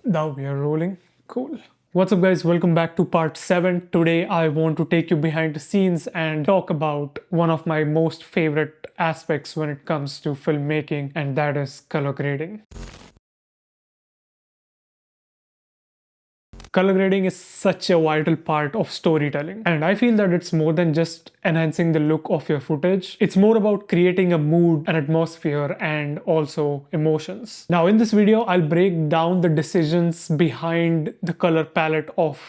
Now we are rolling. Cool. What's up, guys? Welcome back to part 7. Today I want to take you behind the scenes and talk about one of my most favorite aspects when it comes to filmmaking, and that is color grading. Color grading is such a vital part of storytelling, and I feel that it's more than just enhancing the look of your footage. It's more about creating a mood, an atmosphere, and also emotions. Now, in this video, I'll break down the decisions behind the color palette of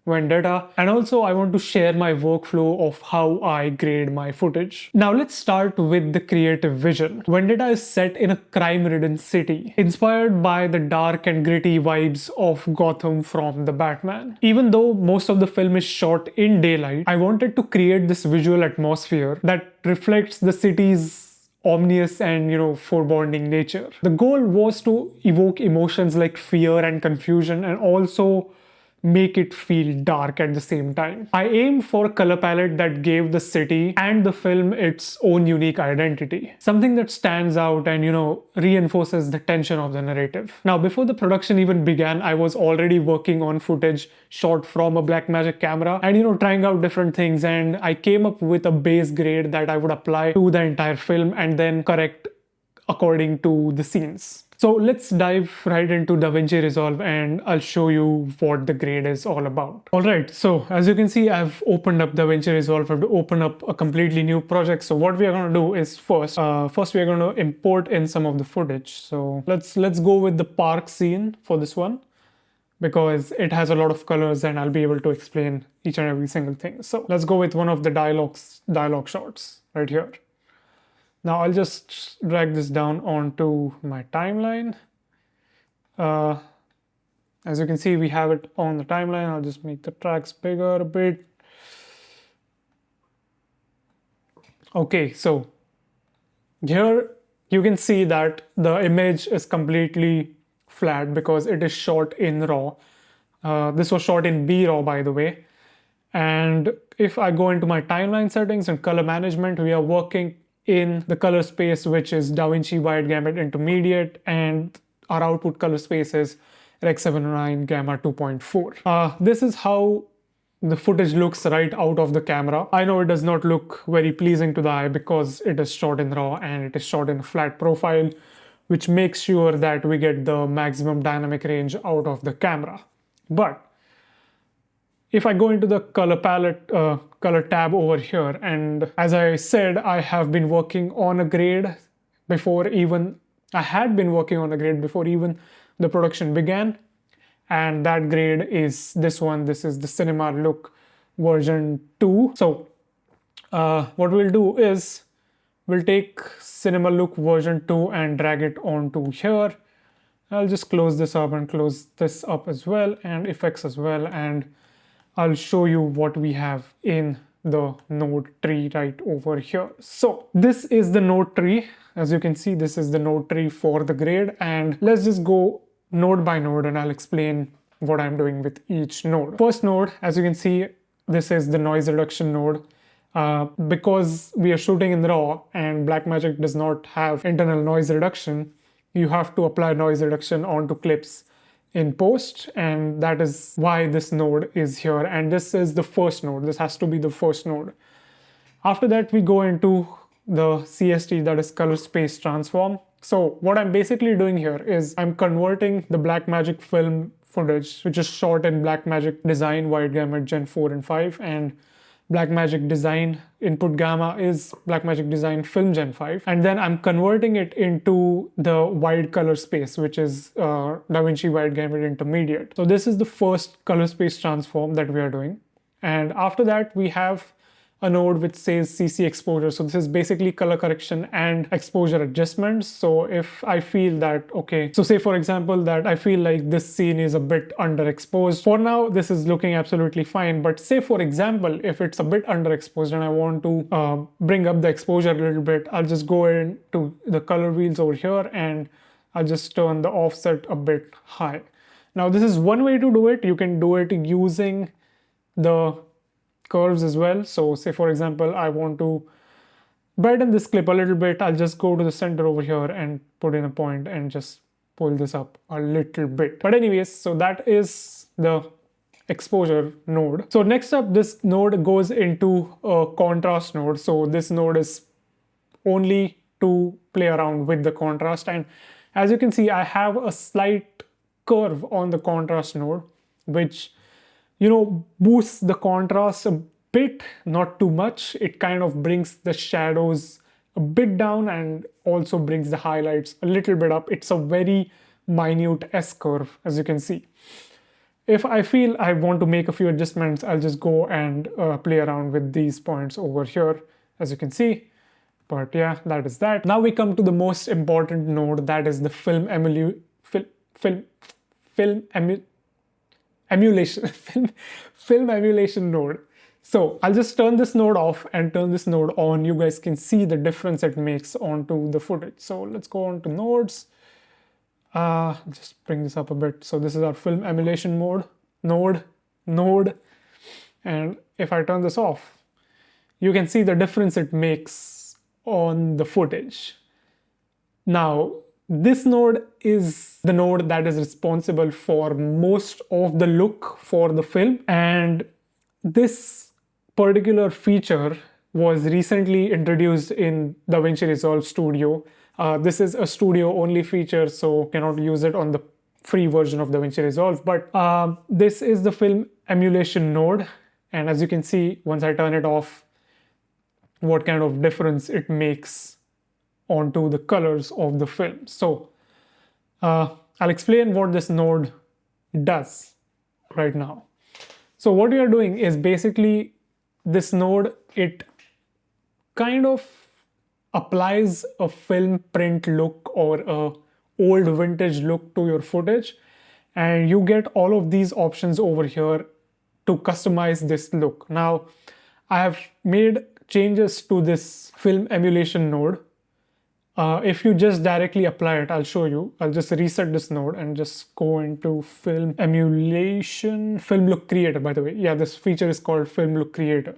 Vendetta, and also I want to share my workflow of how I grade my footage. Now let's start with the creative vision. Vendetta is set in a crime-ridden city, inspired by the dark and gritty vibes of Gotham from the Batman. Even though most of the film is shot in daylight, I wanted to create this visual atmosphere that reflects the city's ominous and foreboding nature. The goal was to evoke emotions like fear and confusion, and also make it feel dark at the same time. I aimed for a color palette that gave the city and the film its own unique identity, something that stands out and reinforces the tension of the narrative. Now, before the production even began, I was already working on footage shot from a Blackmagic camera and trying out different things, and I came up with a base grade that I would apply to the entire film and then correct according to the scenes. So let's dive right into DaVinci Resolve and I'll show you what the grade is all about. Alright, so as you can see, I've opened up DaVinci Resolve to open up a completely new project. So what we are going to do is first we are going to import in some of the footage. So let's go with the park scene for this one, because it has a lot of colors and I'll be able to explain each and every single thing. So let's go with one of the dialogue shots right here. Now I'll just drag this down onto my timeline. As you can see, we have it on the timeline. I'll just make the tracks bigger a bit. Okay, so here you can see that the image is completely flat because it is shot in RAW. This was shot in B-RAW, by the way. And if I go into my timeline settings and color management, we are working in the color space, which is DaVinci Wide Gamut Intermediate, and our output color space is Rec. 709 Gamma 2.4. This is how the footage looks right out of the camera. I know it does not look very pleasing to the eye because it is shot in RAW and it is shot in a flat profile, which makes sure that we get the maximum dynamic range out of the camera. But if I go into the color palette, color tab over here, and as I said, I have been working on a grade before even, I had been working on a grade before even the production began. And that grade is this one. This is the Cinema Look version 2. So what we'll do is we'll take Cinema Look version 2 and drag it onto here. I'll just close this up and close this up as well, and effects as well, and I'll show you what we have in the node tree right over here. So this is the node tree. As you can see, this is the node tree for the grade, and let's just go node by node and I'll explain what I'm doing with each node. First node, as you can see, this is the noise reduction node. Because we are shooting in RAW and Blackmagic does not have internal noise reduction, you have to apply noise reduction onto clips in post, and that is why this node is here, and this is the first node. This has to be the first node. After that, we go into the CST, that is color space transform. So what I'm basically doing here is I'm converting the Blackmagic film footage, which is shot in Blackmagic Design Wide Gamut Gen 4 and 5, and Blackmagic Design input gamma is Blackmagic Design Film Gen 5, and then I'm converting it into the wide color space, which is DaVinci Wide Gamut Intermediate. So this is the first color space transform that we are doing, and after that we have a node which says CC exposure. So this is basically color correction and exposure adjustments. So if I feel that, okay, so say for example that I feel like this scene is a bit underexposed. For now, this is looking absolutely fine. But say for example, if it's a bit underexposed and I want to bring up the exposure a little bit, I'll just go into the color wheels over here and I'll just turn the offset a bit high. Now this is one way to do it. You can do it using the curves as well. So say for example, I want to brighten this clip a little bit. I'll just go to the center over here and put in a point and just pull this up a little bit. But anyways, so that is the exposure node. So next up, this node goes into a contrast node. So this node is only to play around with the contrast. And as you can see, I have a slight curve on the contrast node, which, boosts the contrast a bit, not too much. It kind of brings the shadows a bit down and also brings the highlights a little bit up. It's a very minute S-curve, as you can see. If I feel I want to make a few adjustments, I'll just go and play around with these points over here, as you can see. But yeah, that is that. Now we come to the most important node, that is the film emulation film emulation node. So I'll just turn this node off and turn this node on. You guys can see the difference it makes onto the footage. So let's go on to nodes. Just bring this up a bit. So this is our film emulation node. And if I turn this off, you can see the difference it makes on the footage. Now, this node is the node that is responsible for most of the look for the film. And this particular feature was recently introduced in DaVinci Resolve Studio. This is a studio-only feature, so cannot use it on the free version of DaVinci Resolve. But this is the film emulation node. And as you can see, once I turn it off, what kind of difference it makes onto the colors of the film. So I'll explain what this node does right now. So what we are doing is basically this node, it kind of applies a film print look or a old vintage look to your footage, and you get all of these options over here to customize this look. Now, I have made changes to this film emulation node. If you just directly apply it, I'll show you. I'll just reset this node and just go into film emulation, film look creator, by the way. Yeah, this feature is called film look creator.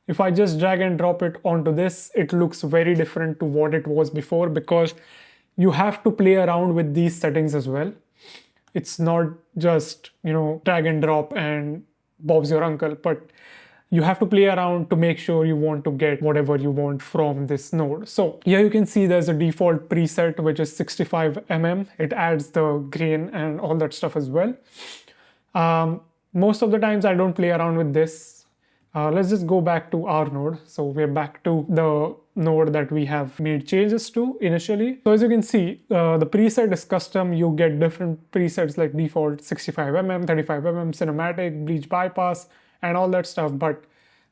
If I just drag and drop it onto this, it looks very different to what it was before, because you have to play around with these settings as well. It's not just, drag and drop and Bob's your uncle, but you have to play around to make sure you want to get whatever you want from this node. So here you can see there's a default preset, which is 65 mm. It adds the grain and all that stuff as well. Most of the times I don't play around with this. Let's just go back to our node. So we're back to the node that we have made changes to initially. So as you can see, the preset is custom. You get different presets like default 65 mm, 35 mm, cinematic, bleach bypass, and all that stuff, but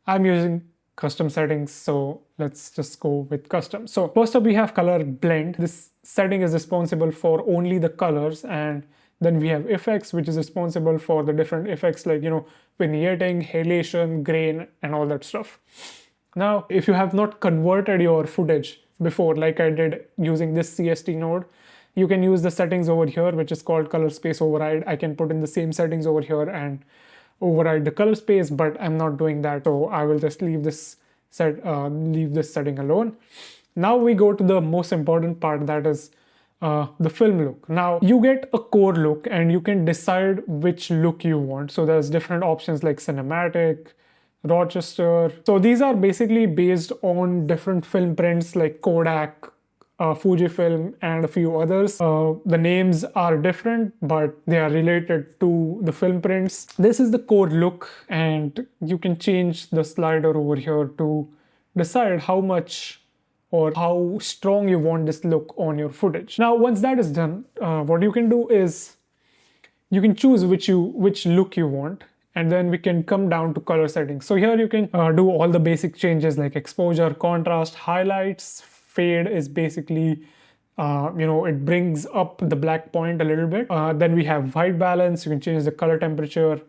I'm using custom settings, so let's just go with custom. So first up, we have color blend. This setting is responsible for only the colors, and then we have effects, which is responsible for the different effects like, vignetting, halation, grain, and all that stuff. Now, if you have not converted your footage before, like I did using this CST node, you can use the settings over here, which is called color space override. I can put in the same settings over here and override the color space, but I'm not doing that, so I will just leave this setting alone. Now we go to the most important part, that is the film look. Now you get a core look and you can decide which look you want. So there's different options like cinematic, Rochester. So these are basically based on different film prints like Kodak, Fujifilm, and a few others. The names are different, but they are related to the film prints. This is the core look, and you can change the slider over here to decide how much or how strong you want this look on your footage. Now, once that is done, what you can do is you can choose which look you want, and then we can come down to color settings. So here you can do all the basic changes like exposure, contrast, highlights. Fade is basically, it brings up the black point a little bit. Then we have white balance. You can change the color temperature,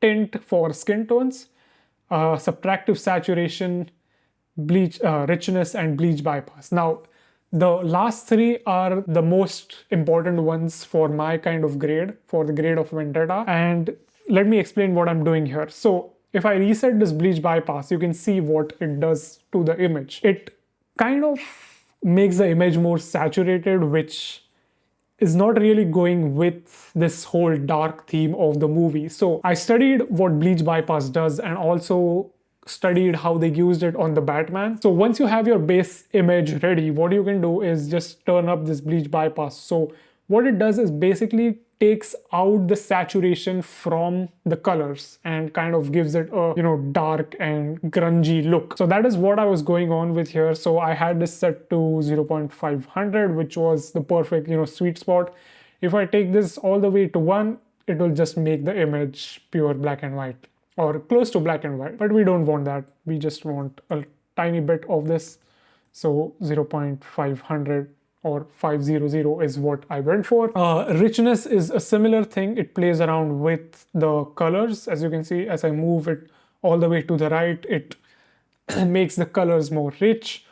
tint for skin tones, subtractive saturation, bleach, richness, and bleach bypass. Now, the last three are the most important ones for my kind of grade, for the grade of Vendetta. And let me explain what I'm doing here. So if I reset this bleach bypass, you can see what it does to the image. It kind of makes the image more saturated, which is not really going with this whole dark theme of the movie. So I studied what bleach bypass does and also studied how they used it on the Batman. So once you have your base image ready, what you can do is just turn up this bleach bypass. So what it does is basically takes out the saturation from the colors and kind of gives it a, you know, dark and grungy look. So that is what I was going on with here. So I had this set to 0.500, which was the perfect, you know, sweet spot. If I take this all the way to 1, it will just make the image pure black and white or close to black and white, but we don't want that. We just want a tiny bit of this. So 0.500 or 500 is what I went for. Richness is a similar thing. It plays around with the colors. As you can see, as I move it all the way to the right, it makes the colors more rich.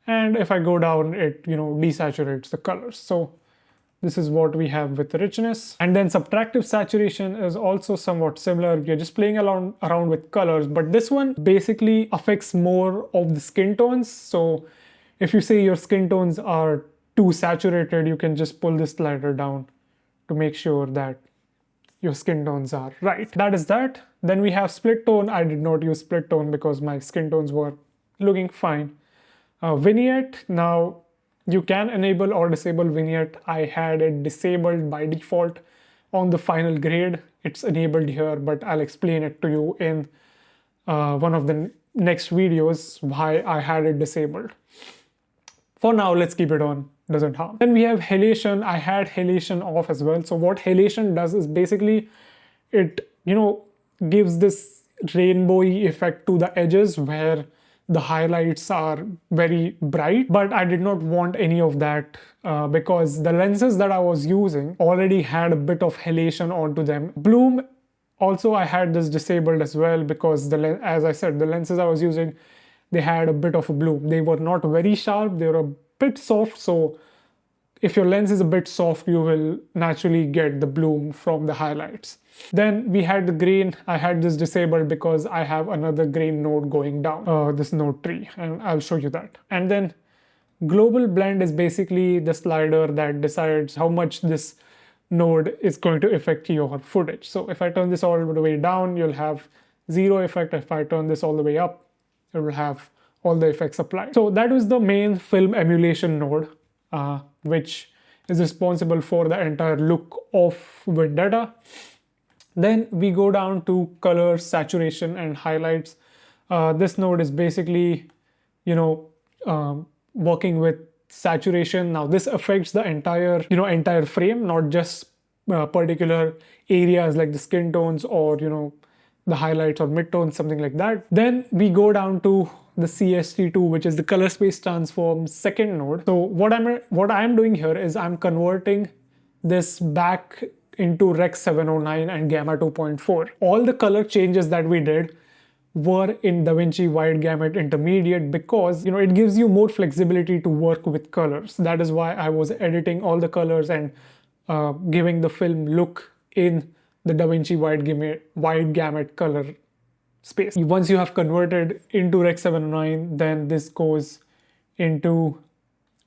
And if I go down, it, you know, desaturates the colors. So this is what we have with the richness. And then subtractive saturation is also somewhat similar. You're just playing around with colors, but this one basically affects more of the skin tones. So if you say your skin tones are too saturated, you can just pull this slider down to make sure that your skin tones are right. That is that. Then we have split tone. I did not use split tone because my skin tones were looking fine. Vignette. Now you can enable or disable vignette. I had it disabled by default on the final grade. It's enabled here, but I'll explain it to you in one of the next videos why I had it disabled. For now, let's keep it on. Doesn't harm. Then we have halation. I had halation off as well. So what halation does is basically it, you know, gives this rainbowy effect to the edges where the highlights are very bright, but I did not want any of that because the lenses that I was using already had a bit of halation onto them. Bloom, also I had this disabled as well because as I said, the lenses I was using, they had a bit of a bloom. They were not very sharp, they were a bit soft, so if your lens is a bit soft, you will naturally get the bloom from the highlights. Then we had the grain. I had this disabled because I have another grain node going down, this node 3, and I'll show you that. And then global blend is basically the slider that decides how much this node is going to affect your footage. So if I turn this all the way down, you'll have 0 effect. If I turn this all the way up, it will have all the effects applied. So that was the main film emulation node, which is responsible for the entire look of Vendetta. Then we go down to color, saturation, and highlights. This node is basically, you know, working with saturation. Now this affects the entire frame, not just particular areas like the skin tones or, you know, the highlights or midtones, something like that. Then we go down to the CST2, which is the color space transform second node. So what I'm doing here is I'm converting this back into Rec 709 and Gamma 2.4. All the color changes that we did were in DaVinci Wide Gamut Intermediate because, you know, it gives you more flexibility to work with colors. That is why I was editing all the colors and giving the film look in the DaVinci Wide Gamut color space. Once you have converted into Rec 709, then this goes into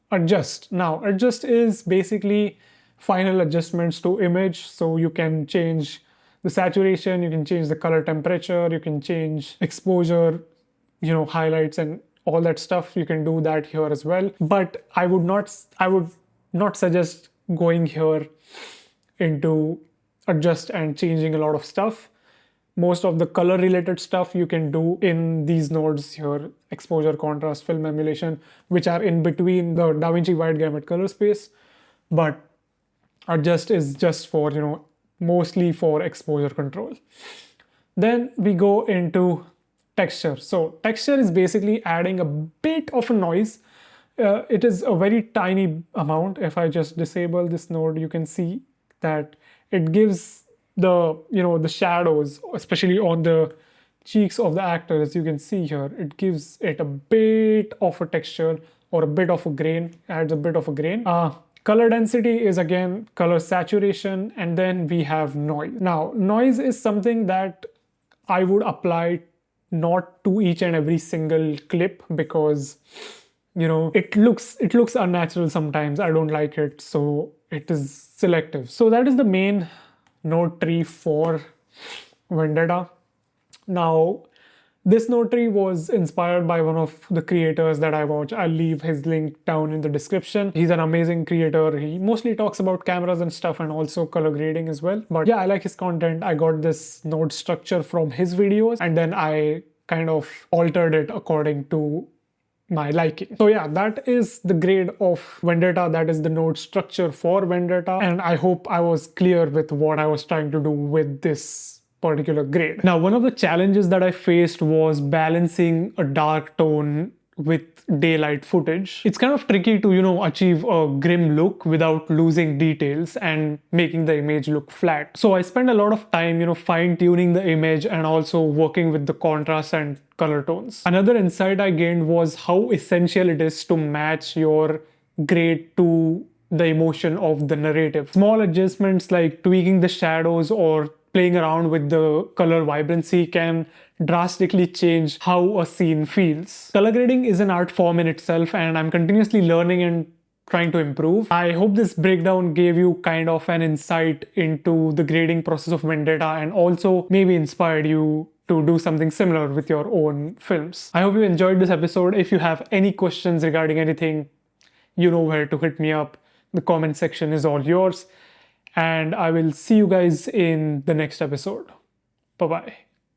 adjust. Now adjust is basically final adjustments to image. So you can change the saturation, you can change the color temperature, you can change exposure, you know, highlights and all that stuff. You can do that here as well. But I would not suggest going here into adjust and changing a lot of stuff. Most of the color related stuff you can do in these nodes here, exposure, contrast, film emulation, which are in between the DaVinci Wide Gamut color space. But adjust is just for, you know, mostly for exposure control. Then we go into texture. So texture is basically adding a bit of a noise. It is a very tiny amount. If I just disable this node, you can see that it gives the, you know, the shadows, especially on the cheeks of the actor, as you can see here, it gives it a bit of a texture or a bit of a grain, adds a bit of a grain. Color density is again color saturation, and then we have noise. Now, noise is something that I would apply not to each and every single clip because, you know, it looks unnatural sometimes. I don't like it. So it is selective. So that is the main node tree for Vendetta. Now, this node tree was inspired by one of the creators that I watch. I'll leave his link down in the description. He's an amazing creator. He mostly talks about cameras and stuff and also color grading as well. But yeah, I like his content. I got this node structure from his videos and then I kind of altered it according to my liking. So yeah, that is the grade of Vendetta. That is the node structure for Vendetta. And I hope I was clear with what I was trying to do with this particular grade. Now, one of the challenges that I faced was balancing a dark tone with daylight footage. It's kind of tricky to, achieve a grim look without losing details and making the image look flat. So I spent a lot of time, fine-tuning the image and also working with the contrast and color tones. Another insight I gained was how essential it is to match your grade to the emotion of the narrative. Small adjustments like tweaking the shadows or playing around with the color vibrancy can drastically change how a scene feels. Color grading is an art form in itself, and I'm continuously learning and trying to improve. I hope this breakdown gave you kind of an insight into the grading process of Vendetta and also maybe inspired you to do something similar with your own films. I hope you enjoyed this episode. If you have any questions regarding anything, you know where to hit me up. The comment section is all yours. And I will see you guys in the next episode. Bye-bye.